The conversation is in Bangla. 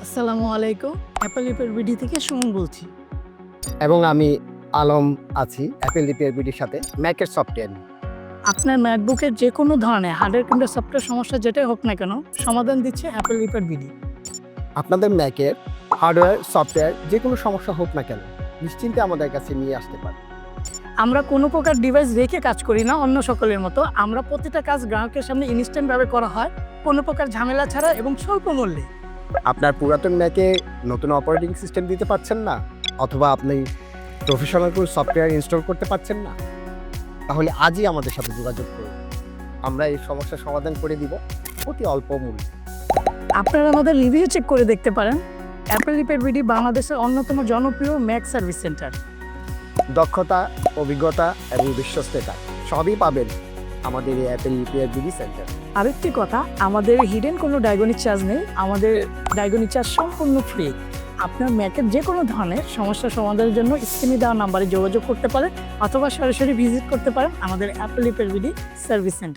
আসসালামু আলাইকুম। অ্যাপল রিপেয়ার বিডি থেকে সুমন বলছি। এবং আমি আলম আছি অ্যাপেল রিপেয়ার বিডির সাথে ম্যাকের সফটওয়্যার নিয়ে। আপনার ম্যাকবুকের যে কোনো ধরনের হার্ডওয়্যার কিংবা সফটওয়্যার সমস্যা যেটাই হোক না কেন, সমাধান দিচ্ছে অ্যাপল রিপেয়ার বিডি। আপনাদের ম্যাকের হার্ডওয়্যার সফটওয়্যার যে কোনো সমস্যা হোক না কেন নিশ্চিন্তে আমাদের কাছে নিয়ে আসতে পারেন। আমরা কোনো প্রকার ডিভাইস রেখে কাজ করি না অন্য সকলের মতো। আমরা প্রতিটা কাজ গ্রাহকের সামনে ইনস্ট্যান্টভাবে করা হয়, কোনো প্রকার ঝামেলা ছাড়া এবং স্বল্প মূল্যে। আপনার পুরাতন ম্যাকে নতুন অপারেটিং সিস্টেম দিতে পারছেন না, অথবা আপনি প্রফেশনাল কোনো সফটওয়্যার ইনস্টল করতে পারছেন না, তাহলে আজই আমাদের সাথে যোগাযোগ করুন। আমরা এই সমস্যার সমাধান করে দিব অতি অল্প মূল্যে। আপনারা আমাদের রিভিউ চেক করে দেখতে পারেন। অ্যাপল রিপেয়ার বিডি বাংলাদেশের অন্যতম জনপ্রিয় ম্যাক সার্ভিস সেন্টার। দক্ষতা, অভিজ্ঞতা এবং বিশ্বস্ততা সবই পাবেন আমাদের এই অ্যাপেল রিপেয়ার বিডি সেন্টার। আরেকটি কথা, আমাদের হিডেন কোনো ডায়াগনিক চার্জ নেই। আমাদের ডায়াগনিক চার্জ সম্পূর্ণ ফ্রি। আপনার ম্যাকের যে কোনো ধরনের সমস্যা সমাধানের জন্য স্ক্রিনে দেওয়া নাম্বারে যোগাযোগ করতে পারেন, অথবা সরাসরি ভিজিট করতে পারেন আমাদের Apple repair BD service centre.